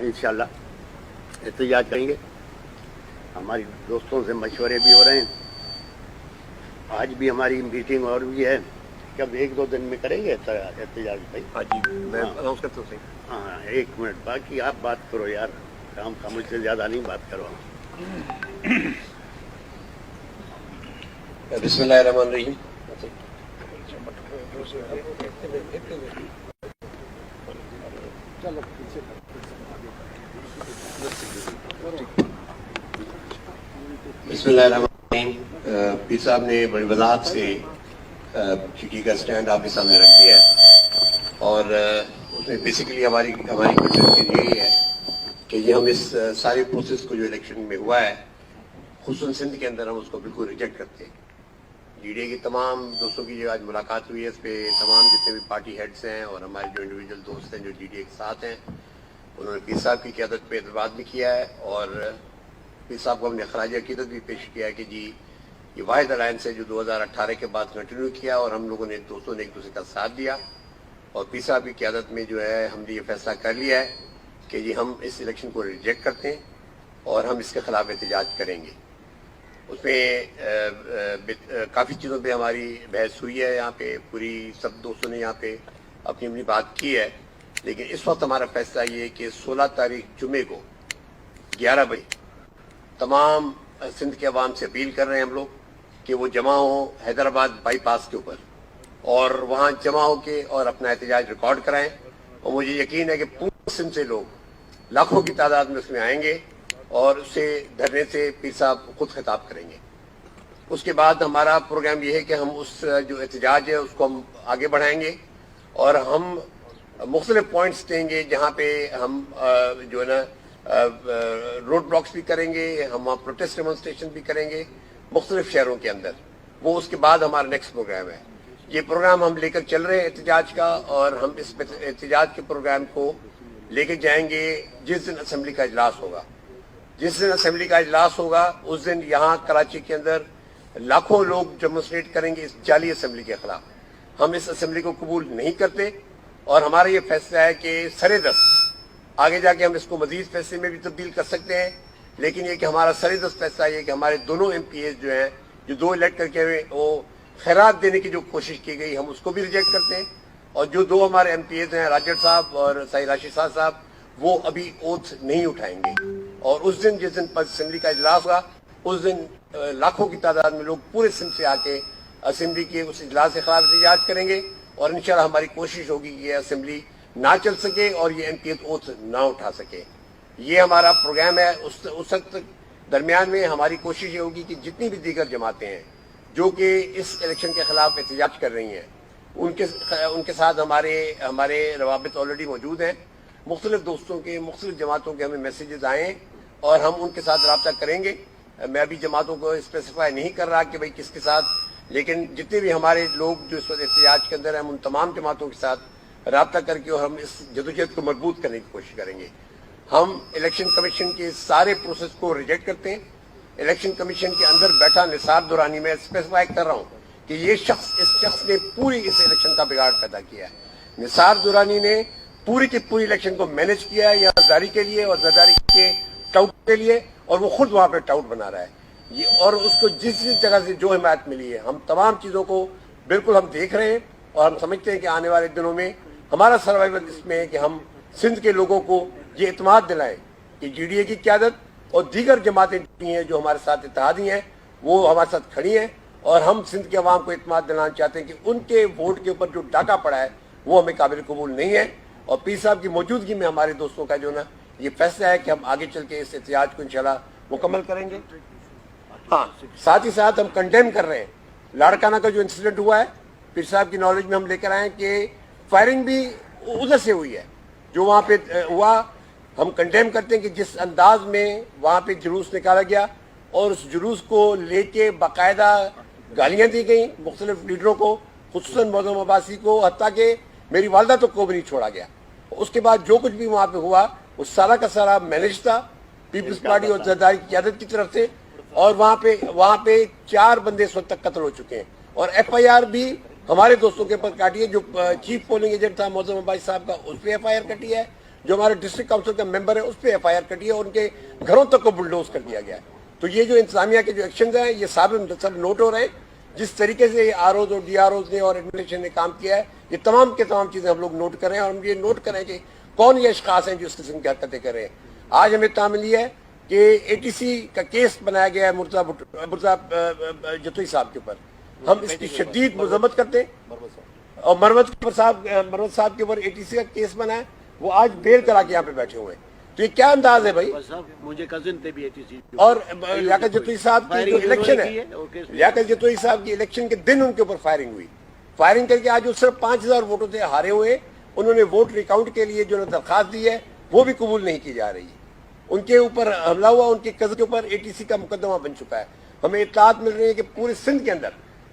इंशाल्लाह एहतजाज करेंगे। हमारी दोस्तों से मशवरे भी हो रहे हैं, आज भी हमारी मीटिंग और भी है। कब 1-2 दिन में करेंगे एहतजाज भाई? हाँ जी, मैं अनाउंस करता हूँ। हाँ 1 मिनट, बाकी आप बात करो यार, काम का मुझसे ज़्यादा नहीं बात करो। बिस्मिल्लाहिर्रहमानिर्रहीम। बिस्मिल्लाहिर्रहमानिर्रहीम। पीर साहब ने बड़ी वजाहत से चिट्ठी का स्टैंड आपके सामने रख दिया है और उसमें बेसिकली हमारी कंसेप्शन यही है कि ये हम इस सारे प्रोसेस को जो इलेक्शन में हुआ है खुसूसन सिंध के अंदर हम उसको बिल्कुल रिजेक्ट करते हैं। DDA की तमाम दोस्तों की जो आज मुलाकात हुई है इस पर तमाम जितने भी पार्टी हेड्स हैं और हमारे जो इंडिविजुअल दोस्त हैं जो DDA के साथ हैं, उन्होंने पीर साहब की क़यादत पे एतबार भी किया है और पीर साहब को हमने खराज अकीदत भी पेश किया है कि जी ये वाहिद अलायंस है जो 2018 के बाद कंटिन्यू किया और हम लोगों ने दोस्तों ने एक दूसरे का साथ दिया और पीर साहब की क़यादत में जो है हमने ये फैसला कर लिया है कि जी हम इस इलेक्शन को रिजेक्ट करते हैं और हम इसके खिलाफ एहतजाज करेंगे। उसमें काफ़ी चीज़ों पे हमारी बहस हुई है, यहाँ पे पूरी सब दोस्तों ने यहाँ पे अपनी अपनी बात की है, लेकिन इस वक्त हमारा फैसला ये है कि 16 तारीख जुमे को 11 बजे तमाम सिंध के अवाम से अपील कर रहे हैं हम लोग कि वो जमा हो हैदराबाद बाईपास के ऊपर और वहाँ जमा हो के और अपना एहतजाज रिकॉर्ड कराएं। और मुझे यकीन है कि पूरे सिंध से लोग लाखों की तादाद में उसमें आएंगे और उससे धरने से पीर साहब खुद खिताब करेंगे। उसके बाद हमारा प्रोग्राम ये है कि हम उस जो एहतजाज है उसको हम आगे बढ़ाएंगे और हम मुख्तलिफ पॉइंट्स देंगे जहाँ पे हम जो है ना रोड ब्लॉक्स भी करेंगे, हम वहाँ प्रोटेस्ट डेमोन्स्ट्रेशन भी करेंगे मुख्तलिफ शहरों के अंदर। वो उसके बाद हमारा नेक्स्ट प्रोग्राम है। ये प्रोग्राम हम लेकर चल रहे हैं एहतजाज का और हम इस एहतजाज के प्रोग्राम को लेकर जाएंगे जिस दिन असेंबली का इजलास होगा। जिस दिन असेंबली का इजलास होगा उस दिन यहाँ कराची के अंदर लाखों लोग डेमोन्स्ट्रेट करेंगे इस जाली असेंबली के खिलाफ। हम इस असेंबली को कबूल नहीं करते और हमारा ये फैसला है कि सरेदस्त आगे जाके हम इसको मजीद फैसले में भी तब्दील कर सकते हैं, लेकिन ये कि हमारा सरेदस्त फैसला ये कि हमारे दोनों MPAs जो हैं जो 2 इलेक्ट करके वो खैरात देने की जो कोशिश की गई हम उसको भी रिजेक्ट करते हैं और जो 2 हमारे MPAs हैं राजड़ साहब और साई राशिद साहब वो अभी ओथ नहीं उठाएंगे और उस दिन जिस दिन असेंबली का इजलास होगा उस दिन लाखों की तादाद में लोग पूरे सिंध से आके असेंबली के उस इजलास के खिलाफ एहतजाज करेंगे और इंशाल्लाह हमारी कोशिश होगी कि ये असेंबली ना चल सके और ये MPAs ओथ ना उठा सके। ये हमारा प्रोग्राम है। उस वक्त दरमियान में हमारी कोशिश ये होगी कि जितनी भी दीगर जमातें हैं जो कि इस इलेक्शन के खिलाफ एहतजाज कर रही हैं उनके साथ हमारे रवाबित ऑलरेडी मौजूद हैं। मुख्तलिफ दोस्तों के मुख्तलिफ जमातों के हमें मैसेजेस आए और हम उनके साथ रब्ता करेंगे। मैं अभी जमातों को स्पेसिफाई नहीं कर रहा कि भाई किसके साथ, लेकिन जितने भी हमारे लोग जो इस वक्त एहतजाज के अंदर हैं हम उन तमाम जमातों के साथ रब्ता करके और हम इस जदोजहद को मजबूत करने की कोशिश करेंगे। हम इलेक्शन कमीशन के सारे प्रोसेस को रिजेक्ट करते हैं। इलेक्शन कमीशन के अंदर बैठा निसार दुरानी, में स्पेसिफाई कर रहा हूँ कि इस शख्स ने पूरी इस इलेक्शन का बिगाड़ पैदा किया है। निसार दुरानी ने पूरी की पूरी इलेक्शन को मैनेज किया है यहाँ जरदारी के लिए और जरदारी के टाउट के लिए, और वो खुद वहाँ पे टाउट बना रहा है ये, और उसको जिस जिस जगह से जो हिमायत मिली है हम तमाम चीज़ों को बिल्कुल हम देख रहे हैं और हम समझते हैं कि आने वाले दिनों में हमारा सर्वाइवल इसमें है कि हम सिंध के लोगों को ये इत्मीनान दिलाएं कि DDA की क़यादत और दीगर जमातें हैं जो हमारे साथ इत्तेहादी हैं वो हमारे साथ खड़ी हैं और हम सिंध के अवाम को इत्मीनान दिलाना चाहते हैं कि उनके वोट के ऊपर जो डाका पड़ा है वो हमें काबिल कबूल नहीं है। और पीर साहब की मौजूदगी में हमारे दोस्तों का जो ना ये फैसला है कि हम आगे चल के इस एहतजाज को इंशाल्लाह मुकम्मल करेंगे। हाँ, साथ ही साथ हम कंडेम कर रहे हैं लाड़काना का जो इंसिडेंट हुआ है। पीर साहब की नॉलेज में हम लेकर आए कि फायरिंग भी उधर से हुई है जो वहाँ पे हुआ। हम कंडेम करते हैं कि जिस अंदाज में वहाँ पे जुलूस निकाला गया और उस जुलूस को लेके बाकायदा गालियाँ दी गई मुख्तलिफ लीडरों को, खुसूसन मौजूद अब्बासी को, हत्ता के मेरी वालदा तो को भी नहीं छोड़ा गया। उसके बाद जो कुछ भी वहाँ पे हुआ वो सारा का सारा मैनेज था पीपल्स पार्टी और जरदारी की क़यादत की तरफ से, और वहाँ पे 4 बंदे इस वक्त तक कत्ल हो चुके हैं और FIR भी हमारे दोस्तों के ऊपर काटी है। जो चीफ पोलिंग एजेंट था मौजूद अब्बासी साहब का उस पर FIR कटी है, جو ہمارے ڈسٹرکٹ کاؤنسل کا ممبر ہے اس پہ ایف آئی آر کٹی ہے اور ان کے گھروں تک کو بلڈوز کر دیا گیا ہے. تو یہ جو انتظامیہ کے جو ایکشنز ہیں یہ سب نوٹ ہو رہے ہیں. جس طریقے سے آر اوز اور ڈی آر اوز نے اور ایڈمنسٹریشن نے کام کیا ہے یہ تمام کے تمام چیزیں ہم لوگ نوٹ کر رہے ہیں اور ہم یہ نوٹ کریں کہ کون یہ اشخاص ہیں جو اس قسم کی حرکتیں کر رہے ہیں. آج ہمیں تعمیل یہ ہے کہ اے ٹی سی کا کیس بنایا گیا ہے مرزا جتوئی صاحب کے اوپر. ہم اس کی شدید مذمت کرتے ہیں اور مروت صاحب کے اوپر اے ٹی سی کا کیس بنا ہے. وہ آج بیل کرا کے یہاں پہ بیٹھے ہوئے ہیں. تو یہ کیا انداز ہے بھائی؟ مجھے کزن تھے بھی اے ٹی سی اور لیاقت جتوئی صاحب کی جو الیکشن ہے لیاقت جتوئی صاحب کی الیکشن کے دن ان کے اوپر فائرنگ ہوئی. فائرنگ کر کے آج وہ صرف 5000 ووٹوں سے ہارے ہوئے. انہوں نے ووٹ ریکاؤنٹ کے لیے جو درخواست دی ہے وہ بھی قبول نہیں کی جا رہی. ان کے اوپر حملہ ہوا, ان کے کزن کے اوپر اے ٹی سی کا مقدمہ بن چکا ہے. ہمیں اطلاعات مل رہی ہے کہ پورے سندھ کے اندر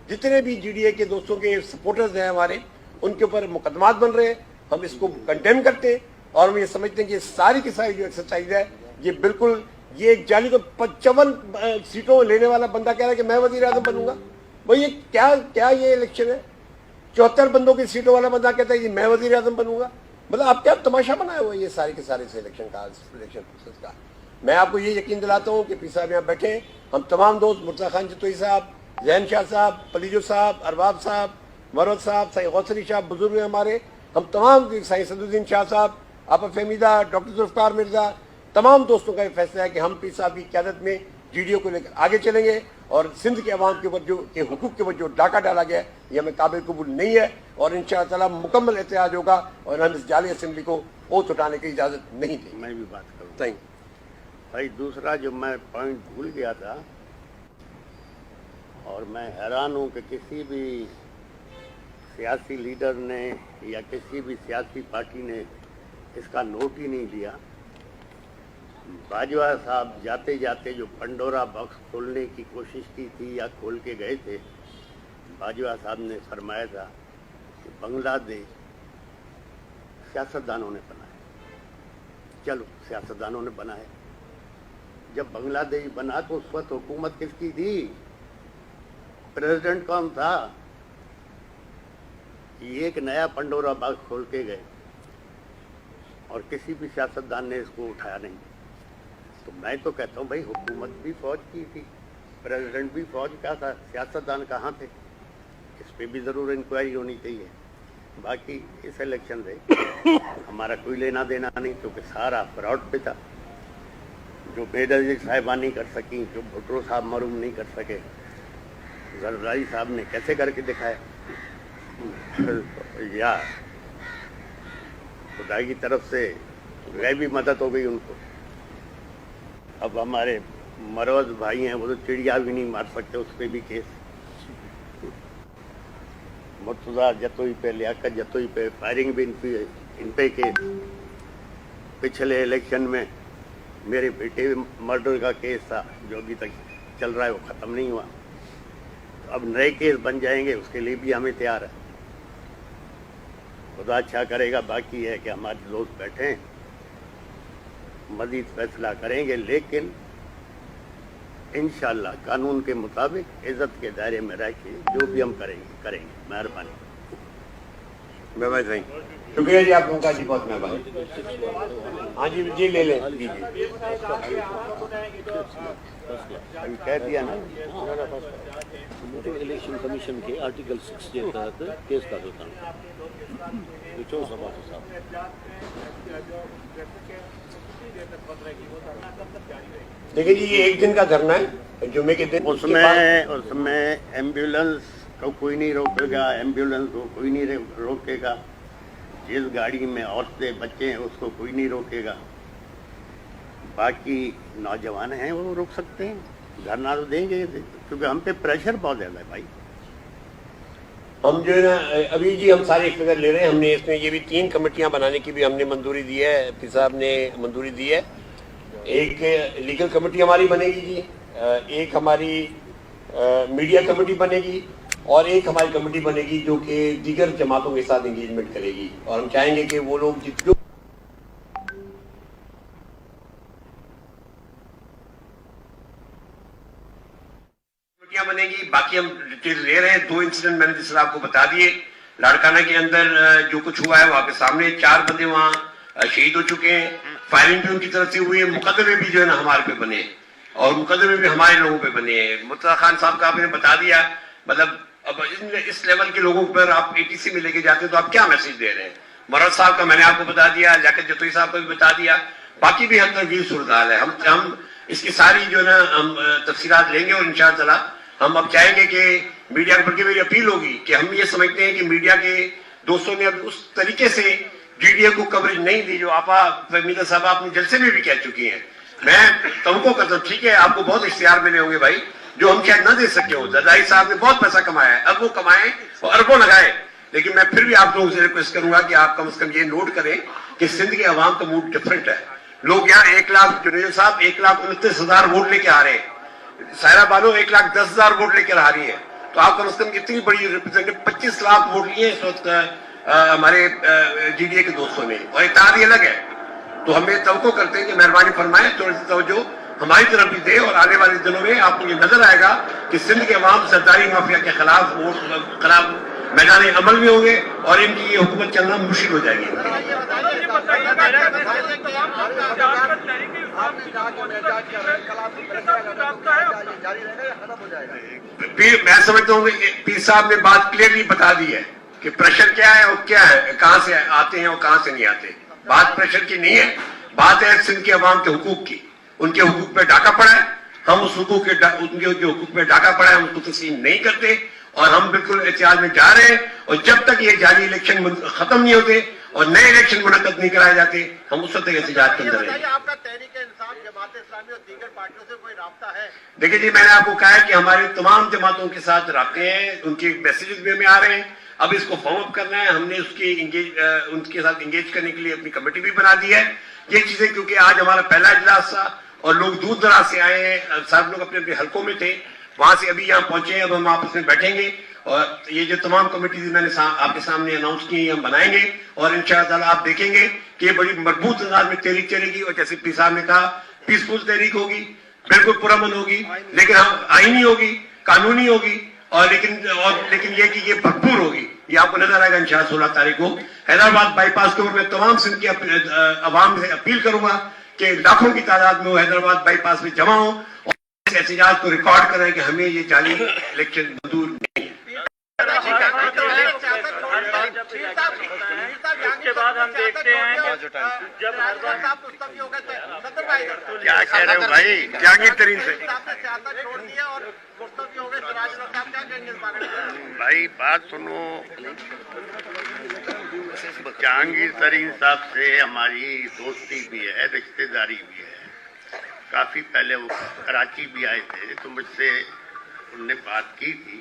جتنے بھی جی ڈی اے کے دوستوں کے سپورٹرز ہیں ہمارے ان کے اوپر مقدمات بن رہے ہیں. ہم اس کو کنڈیم کرتے ہیں اور ہم یہ سمجھتے ہیں کہ ساری کی ساری جو ایکسرسائز ہے یہ بالکل یہ ایک جعلی تو 55 سیٹوں لینے والا بندہ کہہ رہا ہے کہ میں وزیر اعظم بنوں گا. بھائی یہ کیا یہ الیکشن ہے؟ 74 بندوں کی سیٹوں والا بندہ کہتا ہے کہ میں وزیر اعظم بنوں گا. مطلب آپ کیا تماشا بنایا ہوا یہ سارے کے سارے سے الیکشن پروسیس کا. میں آپ کو یہ یقین دلاتا ہوں کہ پی صاحب یہاں بیٹھے ہیں. ہم تمام دوست مرزا خان جتوئی صاحب, ذہن شاہ صاحب, پلیجو صاحب, ارباب صاحب, مروت صاحب, سائی غوث علی شاہ بزرگ ہیں ہمارے. ہم تمام سائی صدر الدین شاہ صاحب, آپا فہمیدہ, ڈاکٹر ذوالفقار مرزا, تمام دوستوں کا یہ فیصلہ ہے کہ ہم پی صاحب کی قیادت میں جی ڈی او کو لے کر آگے چلیں گے اور سندھ کے عوام کے اوپر جو کہ حقوق کے اوپر جو ڈاکہ ڈالا گیا ہے یہ ہمیں قابل قبول نہیں ہے اور انشاءاللہ تعالیٰ مکمل احتجاج ہوگا اور ہم اس جعلی اسمبلی کو اوت اٹھانے کی اجازت نہیں دیں. میں بھی بات کروں تھینک بھائی. دوسرا جو میں پوائنٹ بھول گیا تھا اور میں حیران ہوں کہ کسی بھی سیاسی لیڈر نے یا کسی بھی سیاسی پارٹی نے اس کا نوٹ ہی نہیں لیا. باجوہ صاحب جاتے جاتے جو پنڈورا باکس کھولنے کی کوشش کی تھی یا کھول کے گئے تھے, باجوہ صاحب نے فرمایا تھا کہ بنگلہ دیش سیاستدانوں نے بنایا. چلو سیاستدانوں نے بنایا. جب بنگلہ دیش بنا تو اس وقت حکومت کس کی تھی؟ پریزیڈنٹ کون تھا؟ یہ ایک نیا پنڈورا باکس کھول کے گئے اور کسی بھی سیاستدان نے اس کو اٹھایا نہیں. تو میں تو کہتا ہوں بھائی حکومت بھی فوج کی تھی, پریزیڈنٹ بھی فوج کا تھا, سیاستدان کہاں تھے؟ اس پہ بھی ضرور انکوائری ہونی چاہیے. باقی اس الیکشن سے ہمارا کوئی لینا دینا نہیں کیونکہ سارا فراڈ پہ تھا. جو بے نظیر صاحبہ نہیں کر سکیں, جو بھٹو صاحب معروم نہیں کر سکے, زرداری صاحب نے کیسے کر کے دکھایا. یا خدا کی طرف سے غیبی مدد ہو گئی ان کو. اب ہمارے مروز بھائی ہیں وہ تو چڑیا بھی نہیں مار سکتے, اس پہ بھی کیس. مرتضیٰ جتوئی پہ, لیاقت جتوئی پہ فائرنگ بھی ان پہ کیس. پچھلے الیکشن میں میرے بیٹے مرڈر کا کیس تھا جو ابھی تک چل رہا ہے, وہ ختم نہیں ہوا. اب نئے کیس بن جائیں گے, اس کے لیے بھی ہمیں تیار ہے. خدا اچھا کرے گا. باقی ہے کہ ہمارے دوست بیٹھے ہیں, مزید فیصلہ کریں گے, لیکن انشاءاللہ قانون کے مطابق عزت کے دائرے میں رہ کے جو بھی ہم کریں گے. مہربانی. شکریہ جی آپ لوگوں کا, جی بہت مہربانی. ہاں جی جی لے لیں. جی جی ابھی کہہ دیا نا الیکشن کمیشن کے آرٹیکل 6 کے تحت کیس کا ہوتا ہے. دیکھیے جی یہ ایک دن کا دھرنا ہے, جمعے کے دن. اس میں ایمبولینس کو کوئی نہیں روکے گا, ایمبولینس کو کوئی نہیں روکے گا. جس گاڑی میں عورتیں بچے ہیں اس کو کوئی نہیں روکے گا. باقی نوجوان ہیں وہ روک سکتے ہیں, دھرنا تو دیں گے کیونکہ ہم پہ پریشر بہت زیادہ ہے بھائی. ہم جو ہے نا ابھی جی ہم سارے فگر لے رہے ہیں. ہم نے اس میں یہ بھی 3 کمیٹیاں بنانے کی بھی ہم نے منظوری دی ہے, پی صاحب نے منظوری دی ہے. ایک لیگل کمیٹی ہماری بنے گی جی, ایک ہماری میڈیا کمیٹی بنے گی اور ایک ہماری کمیٹی بنے گی جو کہ دیگر جماعتوں کے ساتھ انگیجمنٹ کرے گی. اور ہم چاہیں گے کہ وہ لوگ جو بنے گی. باقی ہم ڈیٹیل لے رہے ہیں. 2 انسیڈنٹ میں نے جس طرح آپ کو بتا دیے. لاڑکانہ کے اندر جو کچھ ہوا ہے وہ آپ کے سامنے, 4 بندے وہاں शहीद हो चुके हैं, फायरिंग भी उनकी तरफ से हुई है, मुकदमे भी जो है ना हमारे पे बने और मुकदमे भी हमारे लोगों पे बने हैं। मुर्तजा खान साहब का आपने बता दिया, मतलब अब इस लेवल के लोगों पर आप ATC में लेके जाते हो तो आप क्या मैसेज दे रहे हैं। मरद साहब का मैंने आपको बता दिया, लियाकत जतोई साहब का भी बता दिया, बाकी भी हद तक ये सूरत हाल है। हम इसकी सारी जो है ना हम तफसीलात लेंगे और इंशाअल्लाह हम अब चाहेंगे कि मीडिया पर की मेरी अपील होगी कि हम ये समझते हैं कि मीडिया के दोस्तों ने अब उस तरीके से GDA को कवरेज नहीं दी जो आपा फहमीदा साहब अपने जलसे में भी कह चुकी हैं। मैं तवक्को करता हूँ, ठीक है आपको बहुत इख्तियार मिले होंगे भाई जो हम शायद न दे सके हो। जरदारी साहब ने बहुत पैसा कमाया है, अब वो कमाए और अरबों लगाए, लेकिन मैं फिर भी आप लोगों से रिक्वेस्ट करूंगा कि आप कम से कम ये नोट करें कि सिंध के अवाम का मूड डिफरेंट है। लोग यहाँ 1 लाख जुनेद साहब 1,29,000 वोट लेके आ रहे हैं, सायरा बानो 1,10,000 वोट लेकर आ रही है, तो आप कम से कम इतनी बड़ी रिप्रेजेंटेटिव 25 लाख वोट लिए इस वक्त हमारे GDA के दोस्तों ने, और इत्तेहादी अलग है। तो हमें तवक्को करते हैं कि मेहरबानी फरमाएं थोड़ी सी तवज्जो हमारी तरफ भी दे और आने वाले दिनों में आपको ये नजर आएगा कि सिंध के अवाम सरदारी माफिया के खिलाफ मैदान अमल में होंगे और इनकी ये हुकूमत चलना मुश्किल हो जाएगी। मैं समझता हूँ कि पीर साहब ने बात क्लियरली बता दी है कि प्रेशर क्या है और क्या है, कहां से आते हैं और कहां से नहीं आते। बात प्रेशर की नहीं है, बात है सिंध के अवाम के हुकूक की। उनके हुकूक पे डाका पड़ा है, हम उस हुकूक के उनके हुकूक पे डाका पड़ा है हम उसको तस्लीम नहीं करते और हम बिल्कुल एहतियात में जा रहे हैं। और जब तक ये जाली इलेक्शन खत्म नहीं होते और नए इलेक्शन मुनक्कद नहीं कराए जाते हम उस वक्त एहतिजाज के अंदर रहेंगे। आपका तहरीक इंसाफ, जमात इस्लामी और दीगर पार्टियों से कोई राब्ता है? देखिए जी, मैंने आपको कहा है कि हमारे तमाम जमातों के साथ राब्ते हैं, उनके मैसेजेस भी हमें आ रहे हैं। अब इसको फॉलो अप करना है, हमने उनके साथ इंगेज करने के लिए अपनी कमेटी भी बना दी है। ये चीजें क्योंकि आज हमारा पहला इजलास था और लोग दूर दराज से आए हैं, सब लोग अपने अपने हलकों में थे, वहां से अभी यहाँ पहुंचे हैं। अब हम आपस में बैठेंगे और ये जो तमाम कमेटी मैंने आपके सामने अनाउंस की हम बनाएंगे और इंशाअल्लाह आप देखेंगे कि ये बड़ी मजबूत अंदाज में तहरीक चलेगी और जैसे पी साहब ने कहा पीसफुल तहरीक होगी, बिल्कुल पुरअमन होगी, लेकिन हम आईनी होगी, कानूनी होगी और लेकिन ये कि ये भरपूर होगी। ये आपको नजर आएगा इंशाअल्लाह 16 तारीख को हैदराबाद बाईपास के ऊपर। मैं तमाम सिंध की अवाम से अपील करूंगा कि लाखों की तादाद में वो हैदराबाद बाईपास में जमा हो और इस एहतजाज को रिकॉर्ड करें कि हमें ये जाली इलेक्शन मंजूर नहीं है। उसके बाद हम देखते हैं जब क्या कह रहे हो भाई, जहांगीर तरीन से छोड़ दिया और हो गए सिराज साहब, क्या कहेंगे इस बारे में? भाई बात सुनो, जहांगीर तरीन साहब से हमारी दोस्ती भी है, रिश्तेदारी भी है। काफी पहले वो कराची भी आए थे तो मुझसे उनने बात की थी,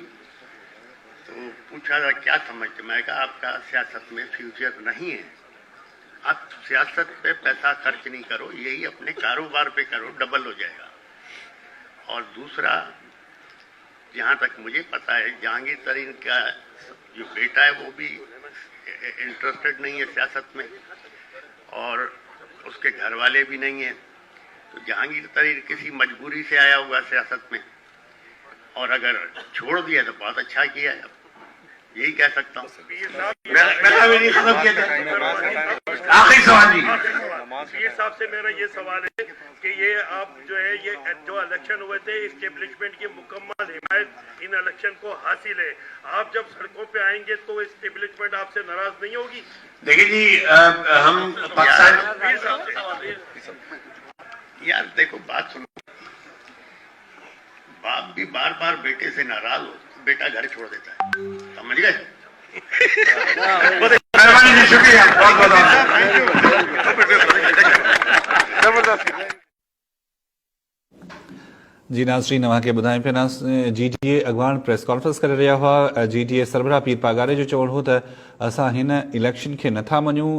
तो पूछा था क्या समझते, मैं कहा आपका सियासत में फ्यूचर नहीं है, आप सियासत पे पैसा खर्च नहीं करो, यही अपने कारोबार पे करो, डबल हो जाएगा। और दूसरा, जहाँ तक मुझे पता है जहांगीर तरीन का जो बेटा है वो भी इंटरेस्टेड नहीं है सियासत में और उसके घर वाले भी नहीं है। तो जहांगीर तरीन किसी मजबूरी से आया हुआ सियासत में, और अगर छोड़ दिया तो बहुत अच्छा किया है, यही कह सकता हूँ। आखिरी सवाल जी, ये साहब से मेरा ये सवाल है कि ये आप जो है ये जो इलेक्शन हुए थे इस्टेब्लिशमेंट की मुकम्मल हिमायत इन इलेक्शन को हासिल है, आप जब सड़कों पे आएंगे तो इस्टेब्लिशमेंट आपसे नाराज नहीं होगी? देखिए जी, हम पाकिस्तान यार देखो बात सुनो, बाप भी बार बार बेटे से नाराज हो, बेटा घर छोड़ देता है, समझ गए? मेहरबानी जी, शुक्रिया, बहुत बहुत जी नाज़रीन, अव्हांखे ॿुधायूं पिया GDA अॻवान प्रेस कॉन्फ्रेंस करे रहिया हुआ। GDA सरबराह पीर पागारे जो चवणु हो त असां हिन इलेक्शन खे नथा मञूं।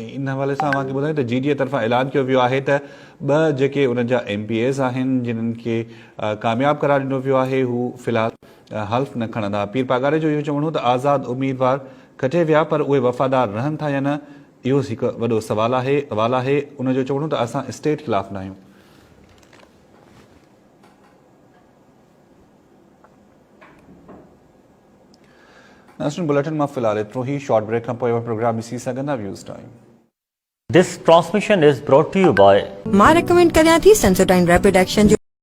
इन हवाले सां अव्हांखे ॿुधायूं त GDA तरफ़ां ऐलान कयो वियो आहे त 2 जेके उन्हनि जा MPAs आहिनि जिन्हनि खे कामयाब करार ॾिनो वियो आहे, हू फ़िलहाल हल्फ़ न खणंदा। पीर पागारे जो इहो चवणु हो त आज़ाद उम्मीदवार कटे विया पर उहे वफ़ादार रहनि था या न, इहो हिकु वॾो सवाल आहे। उनजो चवणु त असां स्टेट ख़िलाफ़ न आहियूं। नेशनल बुलेटिन में फिलहाल एतिरो ही। शॉर्ट ब्रेक खां पोइ प्रोग्राम ॾिसी सघंदा views time. This transmission is brought to you by मां रेकमेंड करियां थी सेंसोडाइन रैपिड एक्शन जो